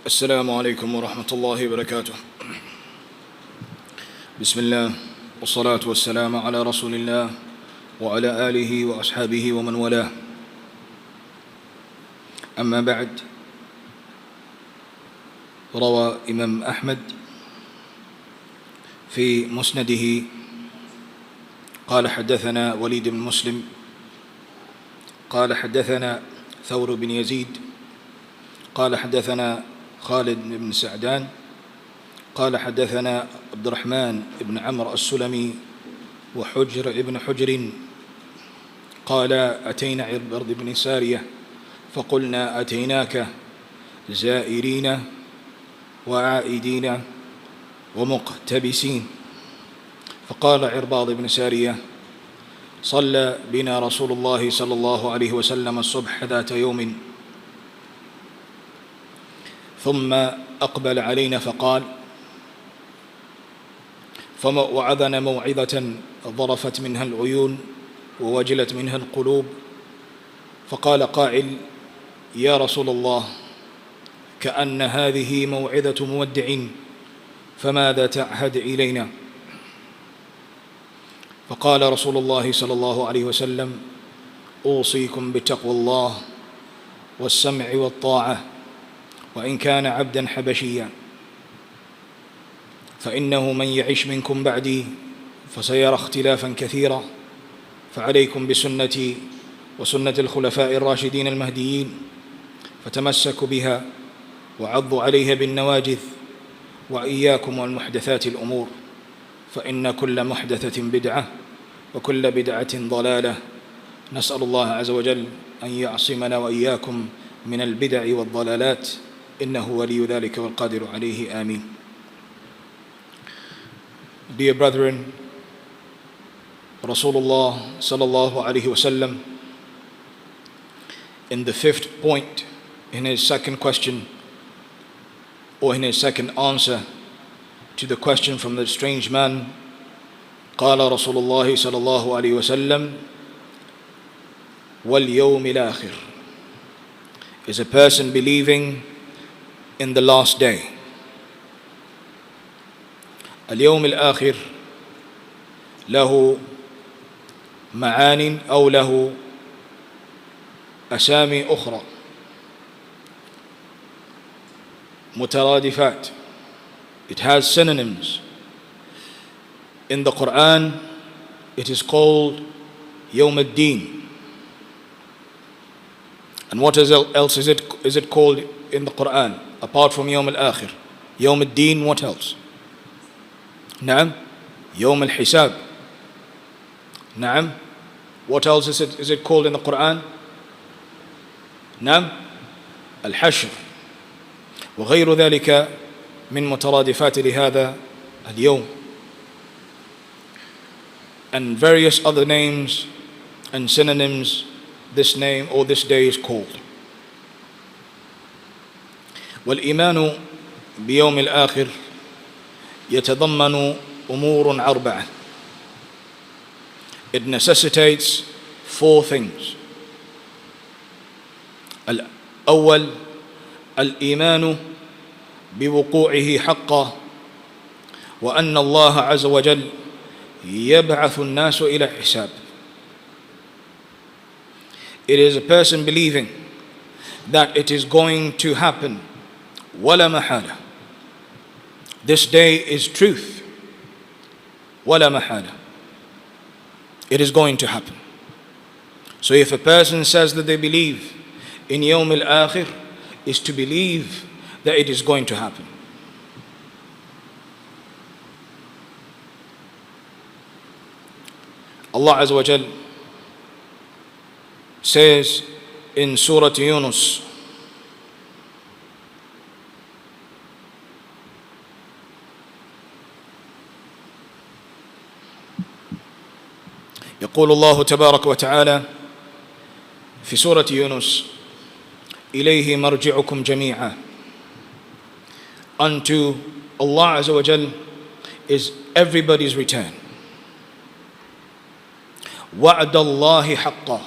السلام عليكم ورحمة الله وبركاته. بسم الله والصلاة والسلام على رسول الله وعلى آله وأصحابه ومن والاه. أما بعد، روى إمام أحمد في مسنده قال حدثنا وليد بن مسلم قال حدثنا ثور بن يزيد قال حدثنا خالد بن سعدان قال حدثنا عبد الرحمن بن عمرو السلمي وحجر ابن حجر قال أتينا عرباض بن سارية فقلنا أتيناك زائرين وعائدين ومقتبسين، فقال عرباض بن سارية صلى بنا رسول الله صلى الله عليه وسلم الصبح ذات يوم ثم أقبل علينا فقال وعظنا موعظة ظرفت منها العيون ووجلت منها القلوب، فقال قائل يا رسول الله كأن هذه موعظة مودع فماذا تعهد إلينا؟ فقال رسول الله صلى الله عليه وسلم أوصيكم بتقوى الله والسمع والطاعة وإن كان عبدا حبشيا، فإنه من يعش منكم بعدي فسيرى اختلافا كثيرا، فعليكم بسنتي وسنة الخلفاء الراشدين المهديين فتمسكوا بها وعضوا عليها بالنواجذ، وإياكم والمحدثات الأمور فإن كل محدثة بدعة وكل بدعة ضلالة. نسأل الله عز وجل أن يعصمنا وإياكم من البدع والضلالات إنه ولي ذلك والقادر عليه آمين. Dear brethren, Rasulullah sallallahu alaihi wasallam, in the fifth point, in his second question, or in his second answer to the question from the strange man, قال رسول الله صلى الله عليه وسلم واليوم الآخر, is a person believing in the last day. اليوم الآخر له معان أو له أسامي أخرى مترادفات. It has synonyms. In the Quran it is called يوم الدين. And what else is it called in the Quran apart from يوم الآخر? يوم الدين, what else? نعم, يوم الحساب. نعم, what else is it called in the Quran? نعم, الحشر وغير ذلك من مترادفات لهذا اليوم, and various other names and synonyms this name or this day is called. والإيمان بيوم الآخر يتضمن أمور أربعة. It necessitates four things. الأول الإيمان بوقوعه حقا وأن الله عز وجل يبعث الناس إلى حساب. It is a person believing that it is going to happen ولا محالة. This day is truth ولا محالة. It is going to happen. So if a person says that they believe in يوم الآخر, is to believe that it is going to happen. Allah Azza wa Jal says in Surah Yunus, يقول الله تبارك وتعالى في سورة يونس إليه مرجعكم جميعا. Unto Allah Azza wa Jal is everybody's return. وعد الله حقا.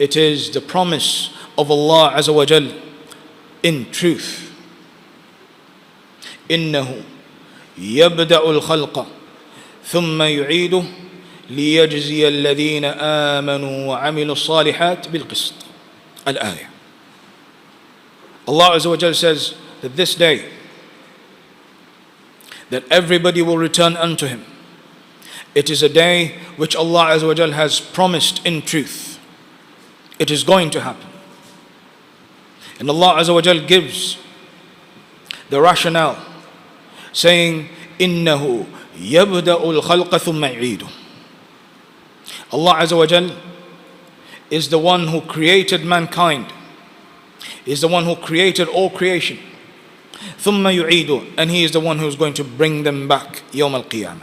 It is the promise of Allah Azza wa Jal in truth. إنه يبدأ الخلق ثم يعيده ليجزي الذين آمنوا وعملوا الصالحات بالقسط. Al-Ayah. Allah Azza wa Jal says that this day that everybody will return unto Him, it is a day which Allah Azza wa Jal has promised in truth. It is going to happen. And Allah Azza wa Jal gives the rationale saying, إِنَّهُ يَبْدَأُ الْخَلْقَ ثُمَّ يُعِيدُهُ. Allah Azza wa Jal is the one who created mankind, is the one who created all creation. ثُمَّ يُعِيدُهُ, and He is the one who is going to bring them back يوم القيامة.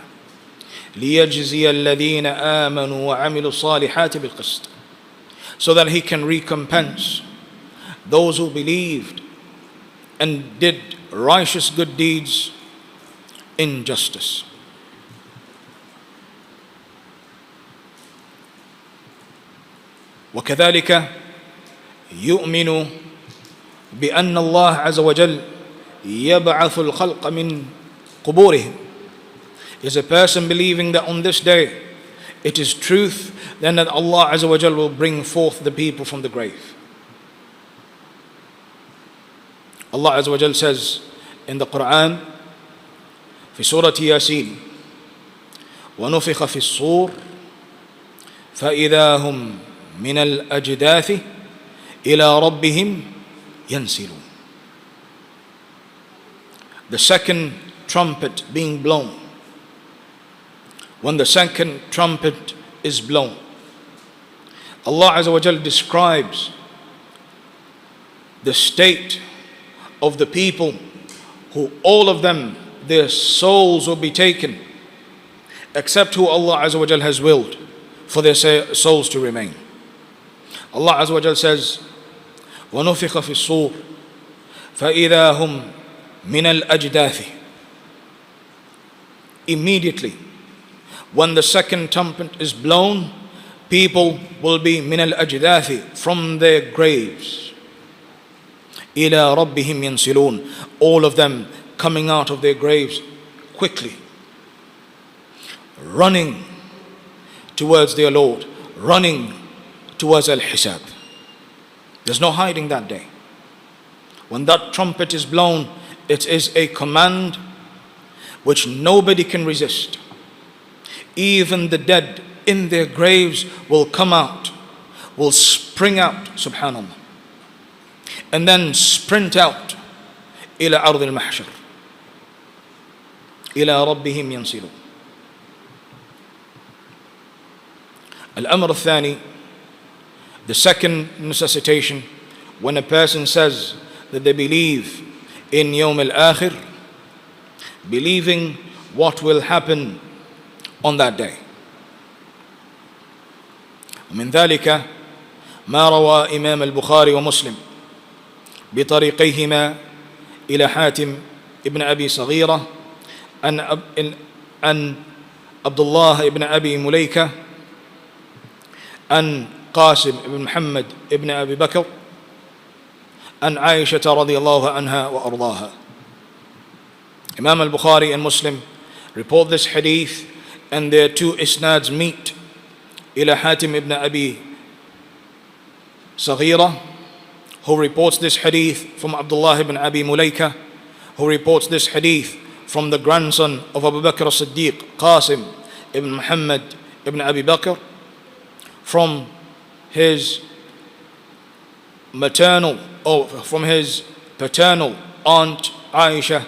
لِيَجْزِيَ الَّذِينَ آمَنُوا وَعَمِلُوا الصَّالِحَاتِ بِالْقِسْطِ, so that He can recompense those who believed and did righteous good deeds in justice. وكذلك يؤمن بأن الله عز وجل يبعث الخلق من قبورهم. Is a person believing that on this day it is truth, then that Allah Azza wa Jal will bring forth the people from the grave. Allah Azza wa Jal says in the Quran, في سورة ياسين, ونفخ في الصور فإذا هم من الأجداث إلى ربهم ينسلون. The second trumpet being blown. When the second trumpet is blown, Allah Azza wa Jal describes the state of the people who all of them, their souls will be taken, except who Allah Azza wa Jal has willed for their souls to remain. Allah Azza wa Jal says, وَنُفِخَ فِي الصُّورِ فَإِذَا هُمْ مِنَ الْأَجْدَاثِ. Immediately, when the second trumpet is blown, people will be مِنَ الْأَجْدَاثِ, from their graves. إِلَى رَبِّهِمْ يَنْسِلُونَ, all of them coming out of their graves quickly, running towards their Lord, running towards Al-Hisab. There's no hiding that day. When that trumpet is blown, it is a command which nobody can resist. Even the dead in their graves will come out, will spring out, subhanallah, and then sprint out إلى أرض المحشر إلى ربهم ينسلون. الأمر الثاني, the second necessitation, when a person says that they believe in يوم الآخر, believing what will happen on that day. ومن ذلك ما روى إمام البخاري ومسلم بطريقيهما إلى حاتم ابن أبي صغيرة عن عبد الله ابن أبي مليكة عن قاسم بن محمد ابن أبي بكر عن عائشة رضي الله عنها وأرضاها. Imam al-Bukhari and Muslim report this hadith, and their two isnads meet. إلى حاتم ibn Abi Saghira, who reports this hadith from Abdullah ibn Abi Mulaika, who reports this hadith from the grandson of Abu Bakr as-Siddiq, Qasim ibn Muhammad ibn Abi Bakr, from his maternal, or from his paternal aunt Aisha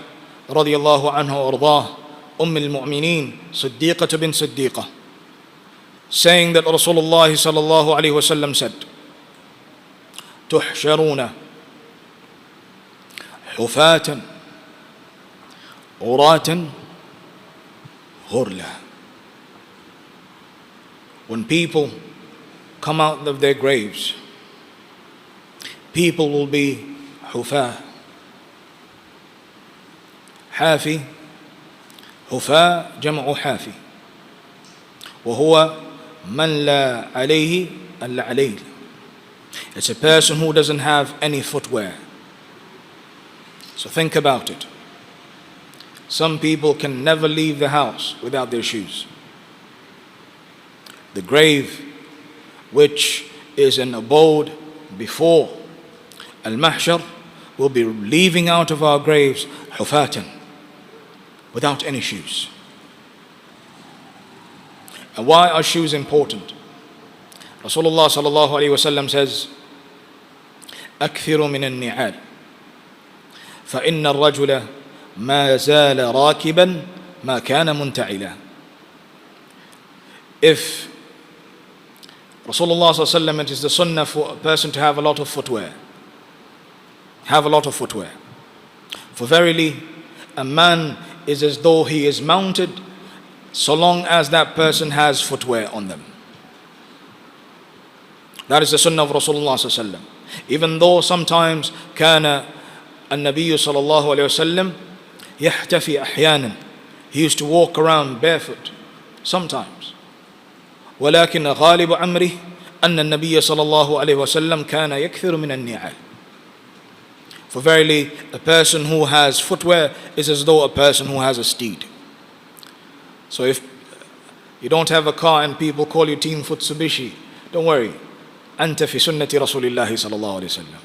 radiyallahu anha warḍah, al-Mu'mineen, Siddiqah bin Siddiqah, saying that Rasulullah sallallahu alayhi wasallam said, تحشرون حفاة عراة غرلا. When people come out of their graves, people will be حفاة. حافي, حفاة جمع حافي, وهو من لا عليه إلا عليه. It's a person who doesn't have any footwear. So think about it. Some people can never leave the house without their shoes. The grave, which is an abode before al-mahshar, will be leaving out of our graves hufatan, without any shoes. And why are shoes important? Rasulullah sallallahu alaihi wasallam says, أكثر من النعال فإن الرجل ما زال راكبا ما كان منتعلا. If Rasulullah sallallahu alaihi wasallam, it is the sunnah for a person to have a lot of footwear. Have a lot of footwear. For verily, a man is as though he is mounted so long as that person has footwear on them. That is the sunnah of Rasulullah sallallahu alaihi wasallam. Even though sometimes كان النبي صلى الله عليه وسلم يحتفي أحيانا, he used to walk around barefoot sometimes. ولكن غالب أمره أن النبي صلى الله عليه وسلم كان يكثر من النعال. For verily, a person who has footwear is as though a person who has a steed. So if you don't have a car and people call you Team Futsubishi, don't worry. أنت في سنة رسول الله صلى الله عليه وسلم.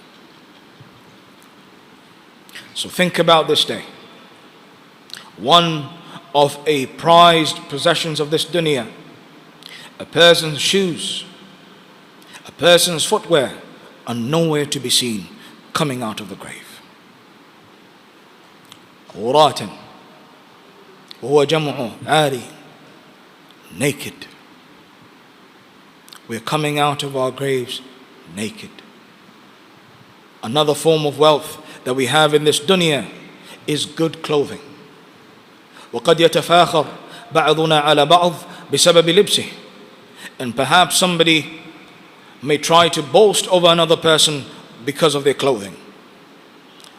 So think about this day. One of a prized possessions of this dunya, a person's shoes, a person's footwear are nowhere to be seen coming out of the grave. عراة وهو جمع عاري, naked. We're coming out of our graves naked. Another form of wealth that we have in this dunya is good clothing. وقد يتفاخر بعضنا على بعض بسبب لبسه. And perhaps somebody may try to boast over another person because of their clothing.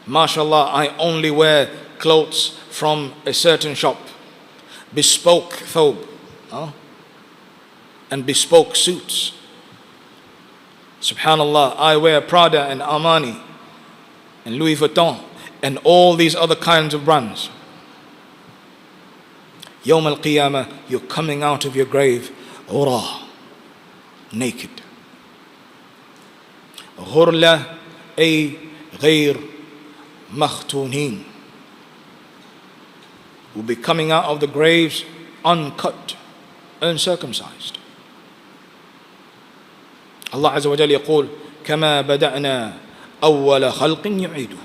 MashaAllah, I only wear clothes from a certain shop, bespoke thobe, and bespoke suits. Subhanallah, I wear Prada and Armani and Louis Vuitton and all these other kinds of brands. Yawm al-Qiyamah, you're coming out of your grave urah, naked. غرلة أي غير مختونين, will be coming out of the graves uncut, uncircumcised. Allah Azza wa Jalla يقول كما بدأنا أول خلق يعيده.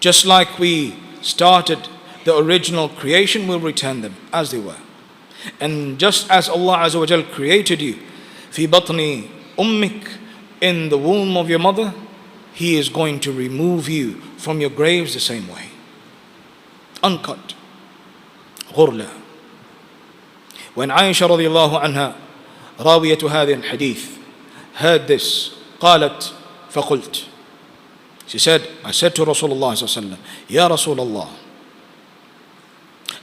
Just like we started the original creation, we'll return them as they were. And just as Allah Azza wa Jalla created you في بطن أمك, in the womb of your mother, He is going to remove you from your graves the same way, uncut. غرلة. When Aisha radiallahu anha, راوية هذه الحديث, heard this, قالت فقلت, she said, I said to Rasulullah صلى الله عليه وسلم, يا رسول الله,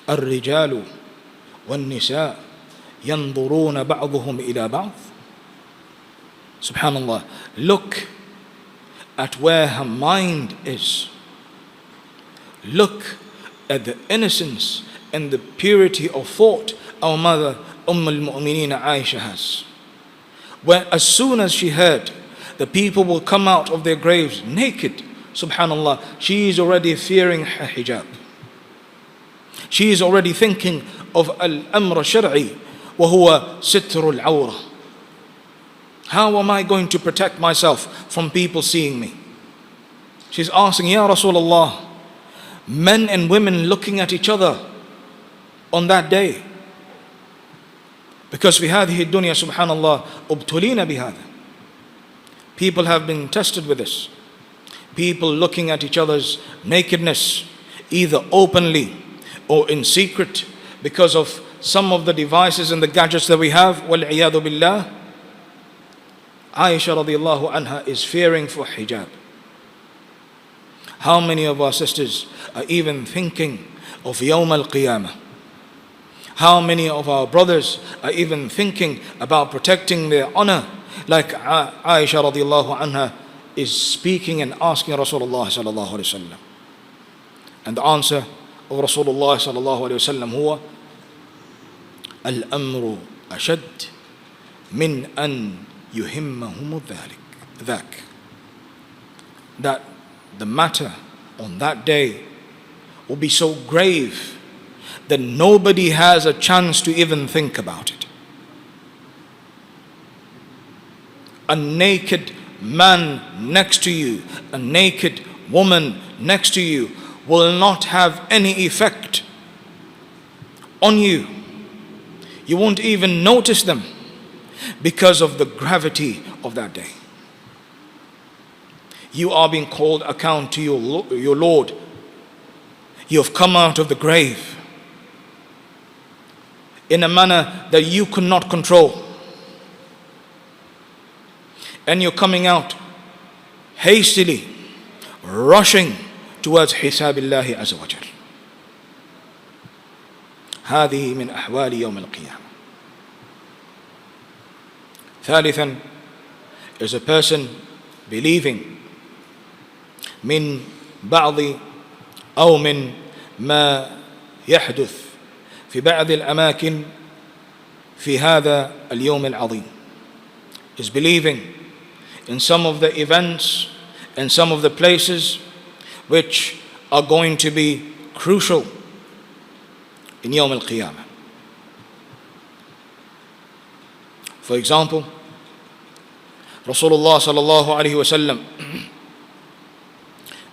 الرجال والنساء ينظرون بعضهم إلى بعض. Subhanallah, look at where her mind is. Look at the innocence and the purity of thought our mother al-Mu'mineen Aisha has. When as soon as she heard the people will come out of their graves naked, subhanallah, she is already fearing her hijab. She is already thinking of al-amr shar'i wa huwa sitr al-awra. How am I going to protect myself from people seeing me? She's asking, Ya Rasulullah, men and women looking at each other on that day. Because في هذه الدنيا سبحان الله ابتلينا بهذا. People have been tested with this. People looking at each other's nakedness, either openly or in secret, because of some of the devices and the gadgets that we have. وَالْعِيَاذُ بِاللَّهِ. Aisha radiallahu anha is fearing for hijab. How many of our sisters are even thinking of Yawm al-Qiyamah? How many of our brothers are even thinking about protecting their honor, like Aisha radiallahu anha is speaking and asking Rasulullah sallallahu alaihi wasallam? And the answer, of Rasulullah sallallahu alayhi wa sallam هو الأمر أشد من أن يهمهم ذاك. That the matter on that day will be so grave that nobody has a chance to even think about it. A naked man next to you, a naked woman next to you will not have any effect on you. You won't even notice them because of the gravity of that day. You are being called account to your Lord. You have come out of the grave in a manner that you could not control. And you're coming out hastily, rushing towards حساب الله عز وجل. هذه من أحوال يوم القيامة. ثالثا is a person believing من بعض أو من ما يحدث في بعض الأماكن في هذا اليوم العظيم, is believing in some of the events and some of the places which are going to be crucial in Yawm al-Qiyamah. For example, Rasulullah sallallahu alayhi wa sallam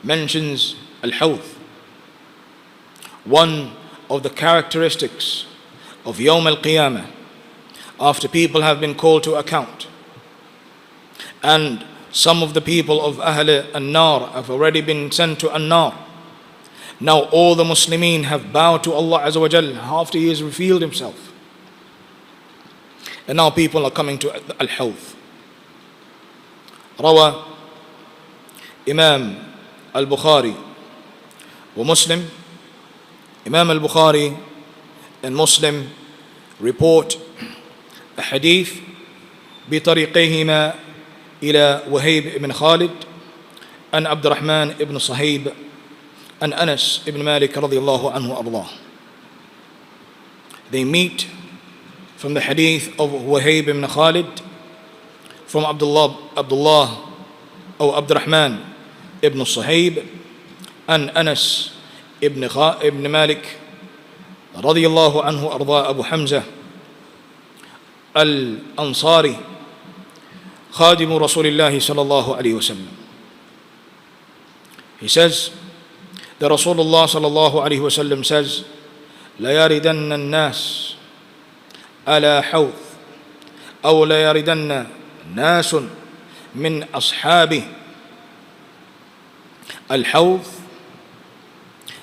mentions al-Hawd. One of the characteristics of Yawm al-Qiyamah, after people have been called to account, and some of the people of Ahl an-Nar have already been sent to an-Nar. Now all the Muslimin have bowed to Allah Azza wa Jal after He has revealed Himself. And now people are coming to al-Hawd. روى إمام البخاري ومسلم. Imam al-Bukhari and Muslim report a hadith بطريقهما إلى وهيب بن خالد عن عبد الرحمن بن صهيب عن أنس بن مالك رضي الله عنه وأرضاه. They meet from the hadith of Wahib ibn Khalid from Abdullah or Abdurrahman ibn Sahib and Anas ibn Malik رضي الله عنه أرضاه Abu Hamza al-Ansari خادم رسول الله صلى الله عليه وسلم. He says that Rasulullah صلى الله عليه وسلم says ليردن الناس على حوض أو ليردن ناس من أصحاب الحوض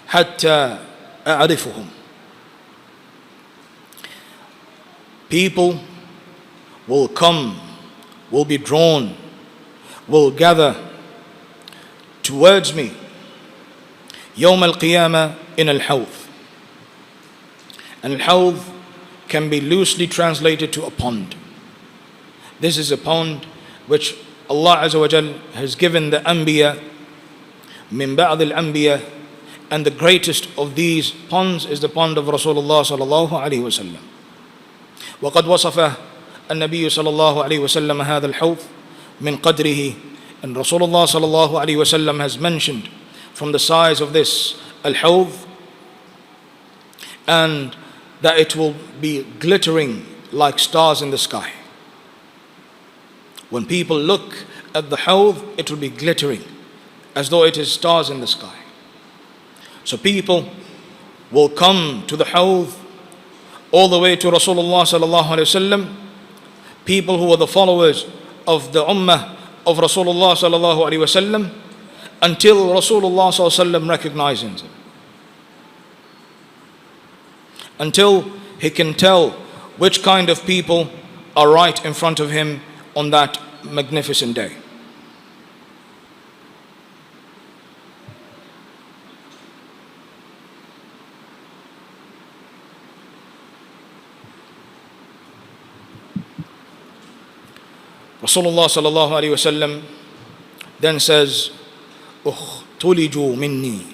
حتى أعرفهم. People will come, will be drawn, will gather towards me يوم القيامة in al-Hawd. And al-Hawd can be loosely translated to a pond. This is a pond which Allah Azza wa Jal has given the Anbiya min ba'd al-Anbiya, and the greatest of these ponds is the pond of Rasulullah sallallahu alayhi wa sallam. وقد وصفه النبي صلى الله عليه وسلم هذا الحوض من قدره, and Rasulullah صلى الله عليه وسلم has mentioned from the size of this al-Hawd, and that it will be glittering like stars in the sky. When people look at the Hawd, it will be glittering as though it is stars in the sky. So people will come to the Hawd all the way to Rasulullah sallallahu alaihi wasallam, people who are the followers of the ummah of Rasulullah sallallahu alaihi wasallam, until Rasulullah sallallahu alaihi wasallam recognizes him, until he can tell which kind of people are right in front of him on that magnificent day. Rasulullah sallallahu alayhi wasallam then says, "Ukhtuliju minni."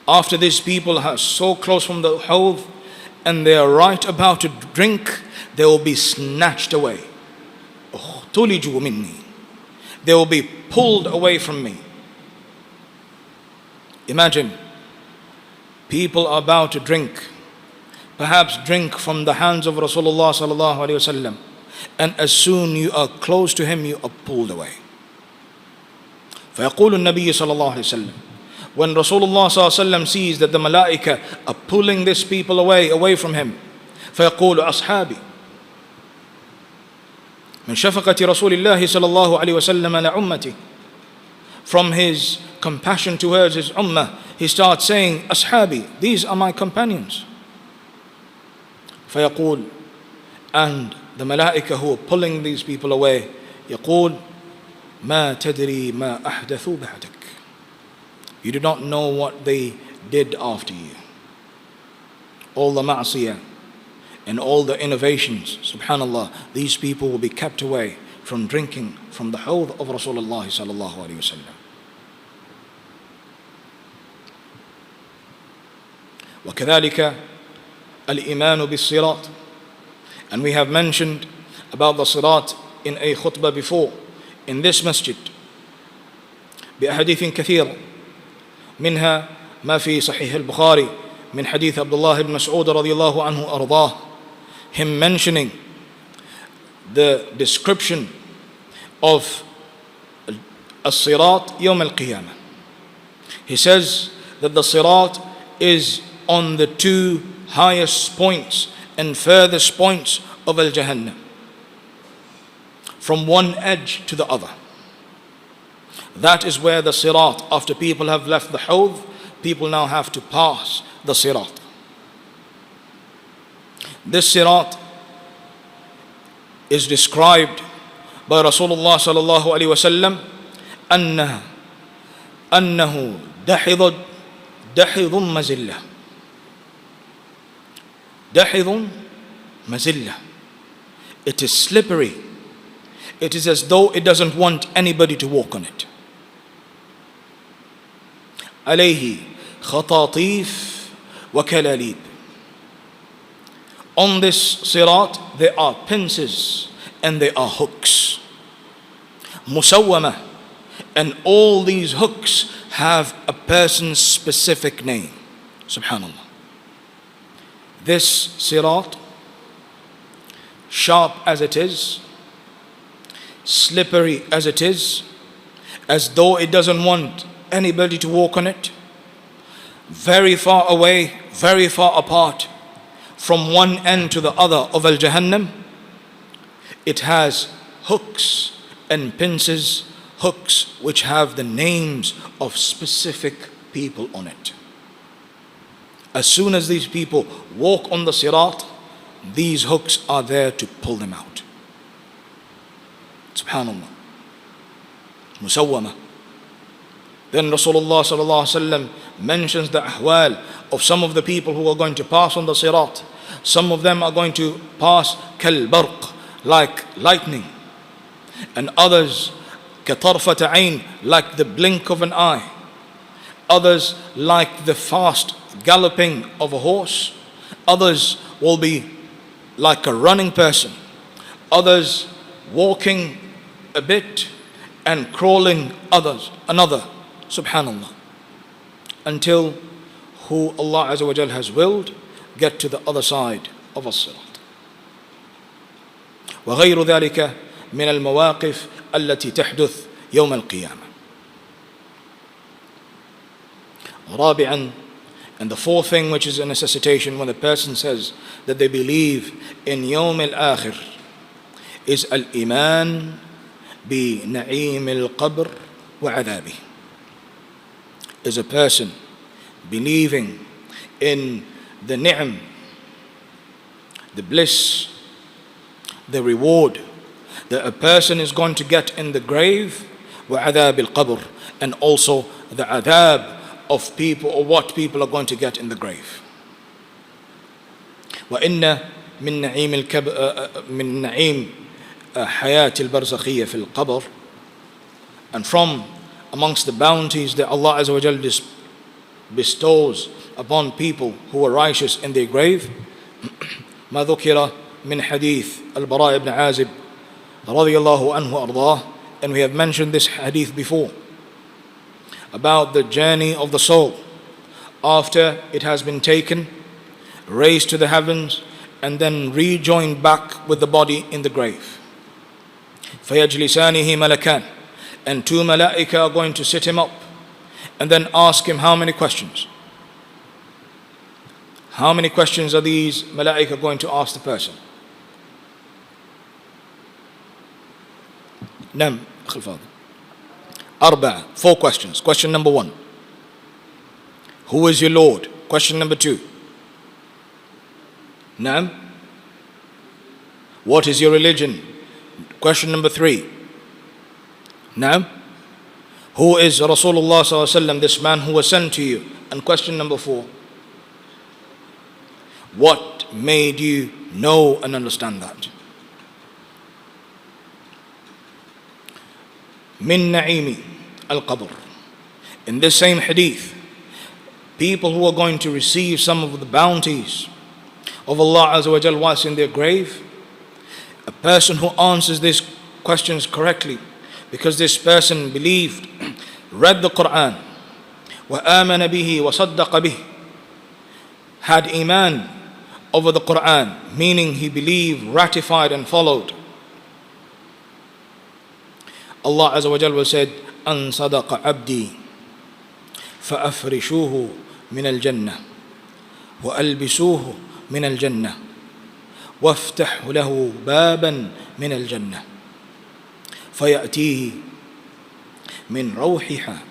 after these people are so close from the hawd and they are right about to drink, they will be snatched away. اختلجوا مني. They will be pulled away from me. Imagine, people are about to drink, perhaps drink from the hands of Rasulullah sallallahu alaihi wasallam, and as soon you are close to him, you are pulled away. فيقول النبي صلى الله عليه وسلم, when Rasulullah صلى الله عليه وسلم sees that the malaika are pulling these people away from him, فيقول أصحابي, من شفقة رسول الله صلى الله عليه وسلم على أمتي, from his compassion towards his ummah, he starts saying, أصحابي, these are my companions. فيقول, and the malaika who are pulling these people away, يقول, ما تدري ما أحدثوا بعدك. You do not know what they did after you. All the ma'asiyah and all the innovations, subhanallah, these people will be kept away from drinking from the hawd of Rasulullah sallallahu alayhi wa sallam. وكذلك الإيمان بالصراط. And we have mentioned about the sirat in a khutbah before in this masjid بأحاديث كثيرة, منها ما في صحيح البخاري من حديث عبد الله بن مسعود رضي الله عنه أرضاه, him mentioning the description of الصراط يوم القيامة. He says that the sirat is on the two highest points and furthest points of Al-Jahannam, from one edge to the other. That is where the sirat, after people have left the hawd, people now have to pass the sirat. This sirat is described by Rasulullah sallallahu alaihi wasallam أنه دحض مزلة. دحض مزلة. It is slippery. It is as though it doesn't want anybody to walk on it. عليه خطاطيف وكلاليب. On this sirat there are pincers and there are hooks. مسومة. And all these hooks have a person's specific name. Subhanallah. This sirat, sharp as it is, slippery as it is, as though it doesn't want anybody to walk on it, very far away, very far apart from one end to the other of Al-Jahannam, it has hooks and pincers, hooks which have the names of specific people on it. As soon as these people walk on the sirat, these hooks are there to pull them out. Subhanallah. Musawwama. Then Rasulullah sallallahu alaihi wasallam mentions the ahwal of some of the people who are going to pass on the sirat. Some of them are going to pass kal barq, like lightning, and others katarfat ayn, like the blink of an eye. Others like the fast galloping of a horse. Others will be like a running person. Others walking a bit and crawling another. Subhanallah. Until who Allah Azza wa Jal has willed get to the other side of as-sirat. وغير ذلك من المواقف التي تحدث يوم القيامة. رابعا, and the fourth thing which is a necessitation when the person says that they believe in يوم الآخر is الإيمان بنعيم القبر وعذابه. Is a person believing in the ni'am, the bliss, the reward that a person is going to get in the grave, وعذاب القبر, and also the adhab of people, or what people are going to get in the grave. وإن من نعيم حياة البرزخية في القبر, and from amongst the bounties that Allah Azza wa Jal bestows upon people who are righteous in their grave. ما ذكر من حديث البراء بن عازب رضي الله عنه وأرضاه, and we have mentioned this hadith before about the journey of the soul after it has been taken, raised to the heavens, and then rejoined back with the body in the grave. فَيَجْلِسَانِهِ مَلَكَانِ, and two malaika are going to sit him up and then ask him how many questions? How many questions are these malaika going to ask the person? نعم أخي الفاضل. أربعة, 4 questions. Question number 1, who is your Lord? Question number 2, نعم, what is your religion? Question number 3, نعم, who is Rasulullah sallallahu alaihi wasallam, this man who was sent to you? And question number 4, what made you know and understand that? Min na'imi al-qabr. In this same hadith, people who are going to receive some of the bounties of Allah Azza wa Jal whilst in their grave, a person who answers these questions correctly, because this person believed, read the Quran, wa amana bihi wa saddaqa bih, had iman over the Quran, meaning he believed, ratified and followed. Allah Azza wa Jalla said, "An sadaqa abdi, fa'afrishuhu min al-jannah, wa albisuhu min al-jannah, waftahu lahu baban min al-jannah, fayatihi min rawhiha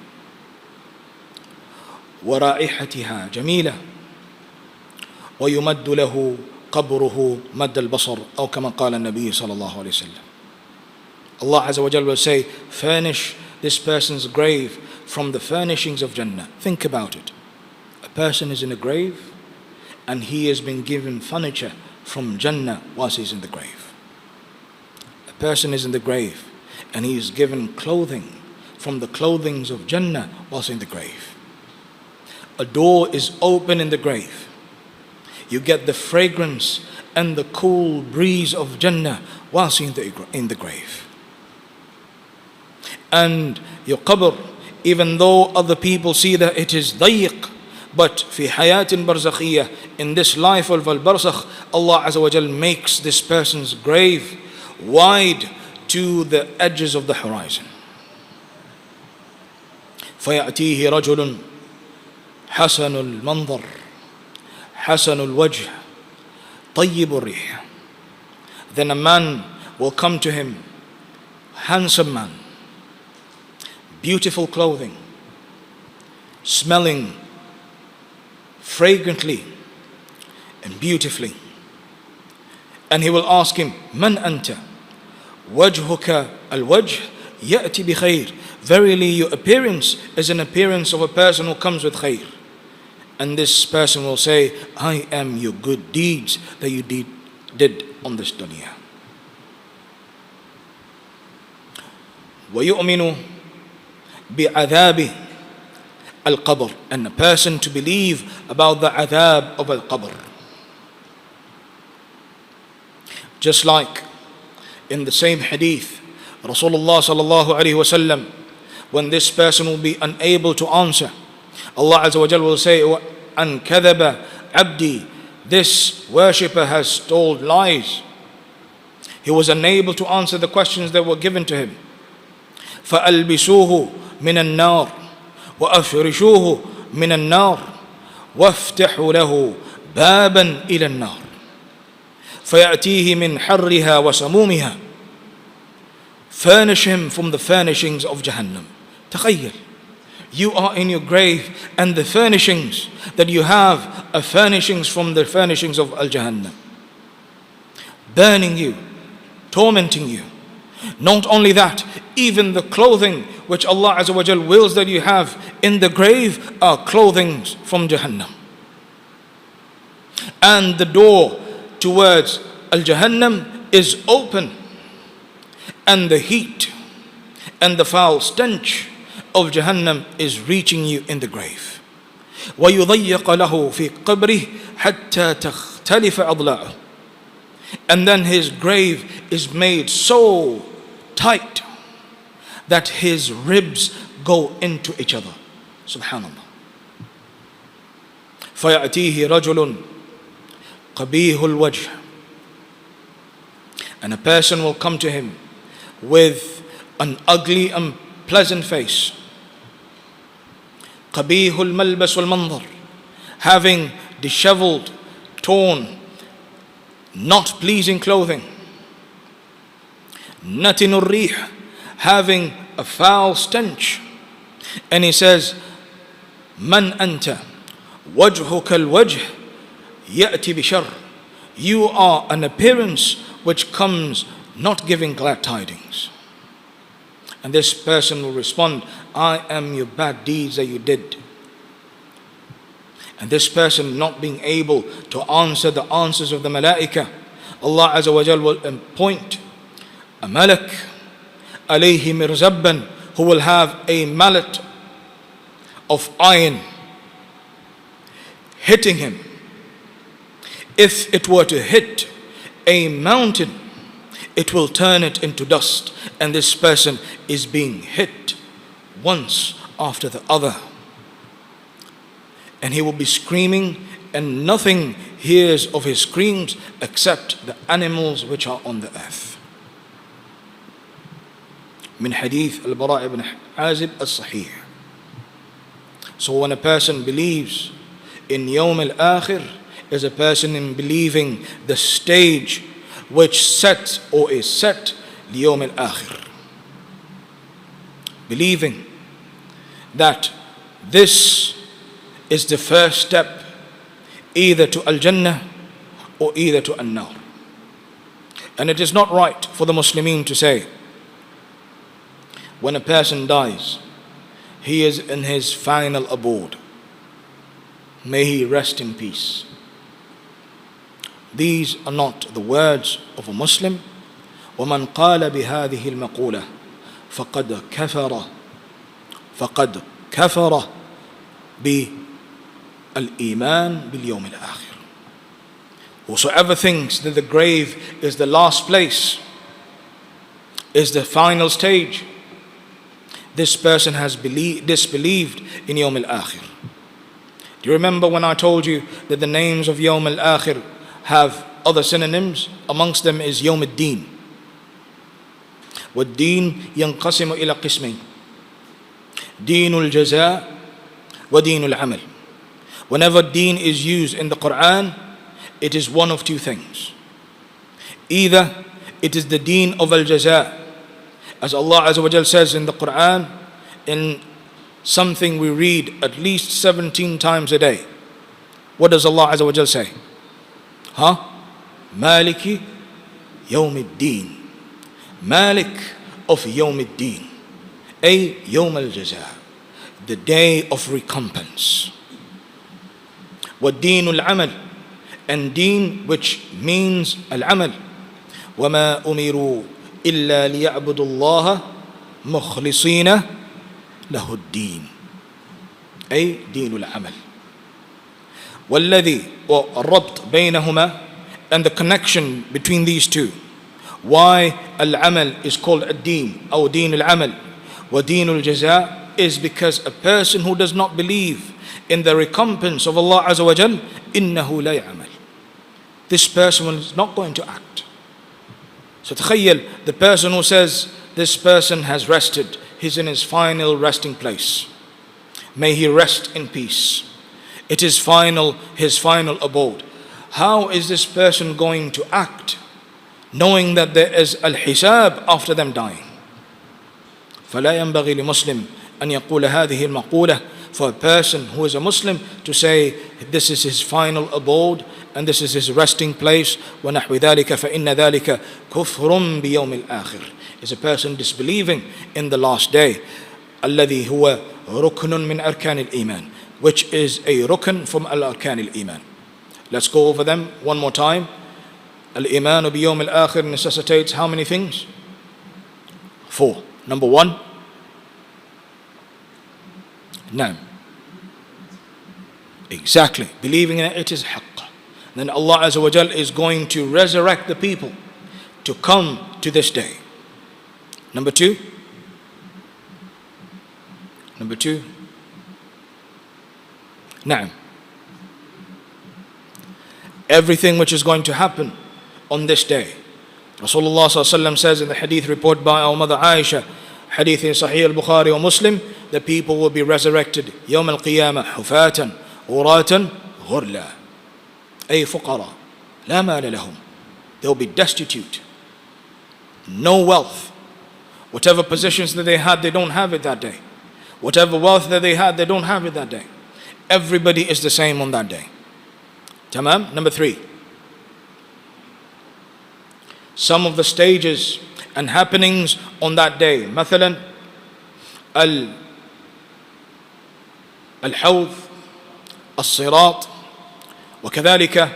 wa ra'ihatiha jamila, wa yumaddu lahu qabruhu madd al-basar," أو كما قال النبي صلى الله عليه وسلم. Allah Azza wa Jalla will say, furnish this person's grave from the furnishings of Jannah. Think about it. A person is in a grave and he has been given furniture from Jannah whilst he's in the grave. A person is in the grave and he is given clothing from the clothings of Jannah whilst in the grave. A door is open in the grave. You get the fragrance and the cool breeze of Jannah whilst in the grave. And your qabr, even though other people see that it is dayiq, but fi hayatin barzakhiyah, in this life of al-barzakh, Allah Azza wa Jal makes this person's grave wide to the edges of the horizon. فَيَأْتِيهِ رَجُلٌ حَسَنُ الْمَنظَرِ حَسَنُ الْوَجْهِ طَيِّبُ الرِّيحِ. Then a man will come to him, handsome man, beautiful clothing, smelling fragrantly and beautifully. And he will ask him, Man anta? Wajhuka al-wajh ya'ti bi khair. Verily your appearance is an appearance of a person who comes with khair. And this person will say, I am your good deeds that you did on this dunya. وَيُؤْمِنُ بِعَذَابِ الْقَبْرِ. And a person to believe about the adhab of al-qabr. Just like in the same hadith, Rasulullah sallallahu alaihi wasallam, when this person will be unable to answer, Allah Azza wa Jalla will say, "An kadhaba abdi," this worshipper has told lies. He was unable to answer the questions that were given to him. فَأَلْبِسُوهُ مِنَ النَّارِ وَأَفْرِشُوهُ مِنَ النَّارِ وَافْتَحُوا لَهُ بَابًا إِلَى النَّارِ فَيَأْتِيهِ مِنْ حَرِّهَا وَسَمُومِهَا. Furnish him from the furnishings of Jahannam. تخيل, you are in your grave and the furnishings that you have are furnishings from the furnishings of Al-Jahannam, burning you, tormenting you. Not only that, even the clothing which Allah Azza wa Jal wills that you have in the grave are clothings from Jahannam. And the door towards Al-Jahannam is open, and the heat and the foul stench of Jahannam is reaching you in the grave. ويضيق له في قبره حتى تختلف أضلاعه. And then his grave is made so tight that his ribs go into each other. Subhanallah. فيأتيه رجل قبيح الوجه, and a person will come to him with an ugly and pleasant face. قبيح الملبس والمنظر, having disheveled, torn, not pleasing clothing. نتن الريح, having a foul stench. And he says, من أنت وجهك الوجه يأتي بشر. You are an appearance which comes not giving glad tidings. And this person will respond, I am your bad deeds that you did. And this person not being able to answer the answers of the malaika, Allah Azza wa Jal will appoint a malak alayhi mirzabban, who will have a mallet of iron hitting him. If it were to hit a mountain, it will turn it into dust. And this person is being hit once after the other. And he will be screaming, and nothing hears of his screams except the animals which are on the earth. من حديث البراء ibn Azib الصحيح. So when a person believes in Yawm al-Akhir, is a person in believing the stage which sets or is set Yawm al-Akhir. Believing that this is the first step either to Al-Jannah or either to An-Nar. And it is not right for the Muslimin to say, when a person dies, he is in his final abode, may he rest in peace. These are not the words of a Muslim. وَمَنْ قَالَ بِهَذِهِ الْمَقُولَةِ فَقَدْ كَفَرَ بِالْإِيمَانِ بِالْيَوْمِ الْآخِرِ. Whosoever thinks that the grave is the last place, is the final stage, this person has disbelieved in Yawm al-Akhir. Do you remember when I told you that the names of Yawm al-Akhir have other synonyms? Amongst them is Yawm al-Din. وَالدِّينُ يَنْقَسِمُ إِلَى قِسْمَيْنِ دِينُ الْجَزَاءِ وَدِينُ الْعَمَلِ. Whenever deen is used in the Quran, it is one of two things. Either it is the deen of al-jaza, as Allah Azza wa Jal says in the Quran, in something we read at least 17 times a day. What does Allah Azza wa Jal say? Maliki Yawm al-Din. Malik of Yawm al-Din. Ay Yawm al-Jaza, the day of recompense. وَالدِّينُ الْعَمَلِ, and deen which means al-amal. وَمَا أُمِرُوا إِلَّا لِيَعْبُدُوا اللَّهَ مُخْلِصِينَ لَهُ الدِّينَ, أي دين العمل. والذي والربط بينهما, and the connection between these two. Why al-amal is called ad-deen, or deen al-amal, wa deen al-jaza, is because a person who does not believe in the recompense of Allah Azza wa Jal, innahu la ya'mal, this person is not going to act. So تخيل, the person who says this person has rested, he's in his final resting place, may he rest in peace, it is his final abode. How is this person going to act knowing that there is al-hisab after them dying? فلا ينبغي لمسلم أن يقول هذه المقولة, for a person who is a Muslim to say this is his final abode and this is his resting place, وَنَحْوِ ذَلِكَ فَإِنَّ ذَلِكَ كُفْرٌ بِيَوْمِ الْآخِرِ, is a person disbelieving in the last day. الذي هو ركن من أركان الإيمان, which is a rukn from al-arkan al-iman. Let's go over them one more time. Al-iman bi-yawm al-akhir necessitates how many things? 4. Number 1, نعم, Exactly. Believing in it is haqq. Then Allah Azza wa Jal is going to resurrect the people to come to this day. Number two. Na'am. Everything which is going to happen on this day. Rasulullah says in the hadith reported by our mother Aisha, hadith in Sahih al-Bukhari or Muslim, the people will be resurrected يوم القيامة حفاة عراة غرلا أي فقراء لا مال لهم. They will be destitute, no wealth. Whatever positions that they had, they don't have it that day. Whatever wealth that they had, they don't have it that day. Everybody is the same on that day. Tamam. Number three. Some of the stages and happenings on that day. مثلا الحوض الصراط وكذلك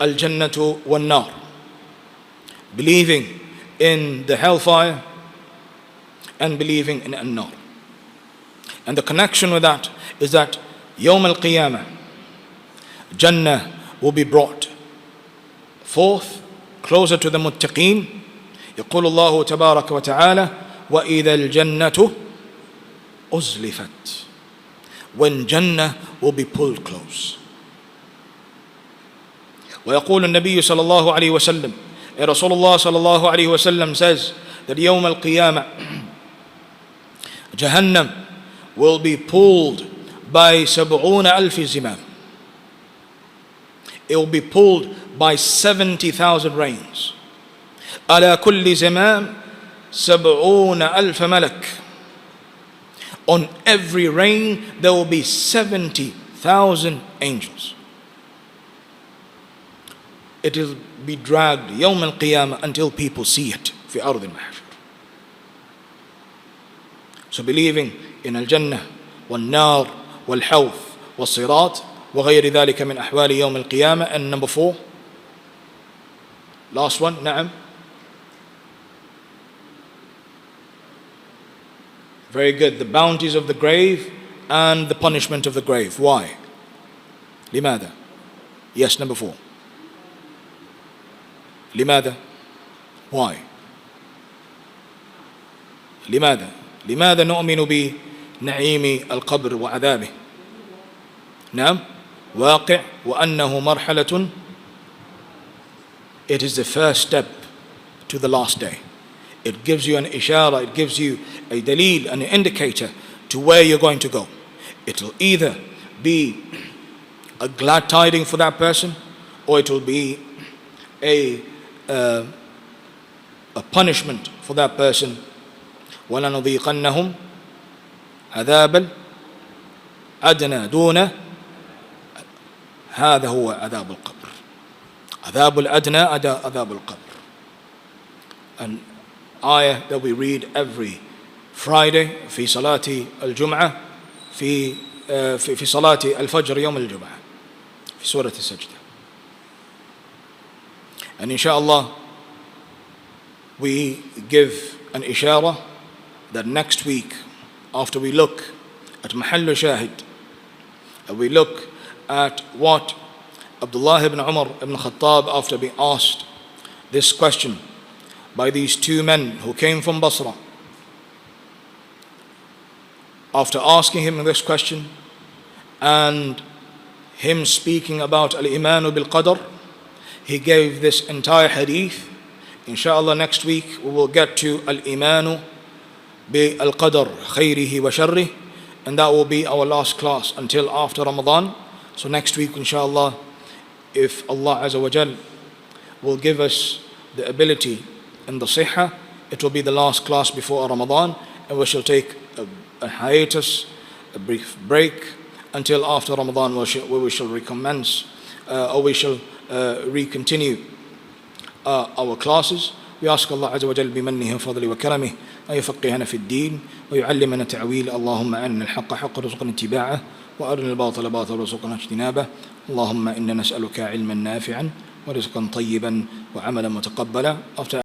الجنة والنار. Believing in the hellfire and believing in an-nar. And the connection with that is that يوم القيامة Jannah will be brought forth closer to the muttaqeen. يقول الله تبارك وتعالى وإذا الجنة أزلفت. When Jannah will be pulled close. ويقول النبي صلى الله عليه وسلم, رسول الله صلى الله عليه وسلم says that يوم القيامة Jahannam will be pulled by 70,000 زمام. It will be pulled by 70,000 reins. على كل زمام 70,000 ملك. On every rein there will be 70,000 angels. It will be dragged يوم القيامة until people see it في أرض المحشر. So believing in al-Jannah wal-Nar wal-Hawth wal-Sirat وغير ذلك من أحوال يوم القيامة. And number four, last one, نعم. Very good. The bounties of the grave and the punishment of the grave. Why? لماذا? Yes, number four. لماذا? Why? لماذا نؤمن بنعيم القبر وعذابه؟ نعم. واقع وأنه مرحلة. It is the first step to the last day. It gives you an ishara, it gives you a dalil, an indicator to where you're going to go. It will either be a glad tiding for that person, or it will be a punishment for that person. وَلَنُذِيقَنَّهُمْ عَذَابًا أَدْنَى دُونَ هذا هو عذاب القبر. عذاب الأدنى عذاب القبر. An ayah that we read every Friday في صلاة الجمعة في صلاة الفجر يوم الجمعة في سورة السجدة. And inshallah we give an ishara that next week, after we look at Mahallu Shahid, we look at what Abdullah ibn Umar ibn Khattab, after being asked this question by these two men who came from Basra, after asking him this question and him speaking about al-imanu bil-qadr, he gave this entire hadith. Inshallah next week we will get to al-imanu bil-qadr khayrihi wa sharrih, and that will be our last class until after Ramadan. So next week inshallah, if Allah Azza wa Jal will give us the ability and the sihha, it will be the last class before Ramadan, and we shall take a hiatus, a brief break until after Ramadan, where we shall recommence or we shall recontinue our classes. We ask Allah Azza wa Jal بمنه وفضله وكرمه أن يفقهنا في الدين ويعلمنا تعويل. اللهم أرنا الحق حقا وارزقنا اتباعه وأرنا الباطل باطلا وارزقنا اجتنابه. اللهم إنا نسألك علما نافعا ورزقا طيبا وعملا متقبلا. After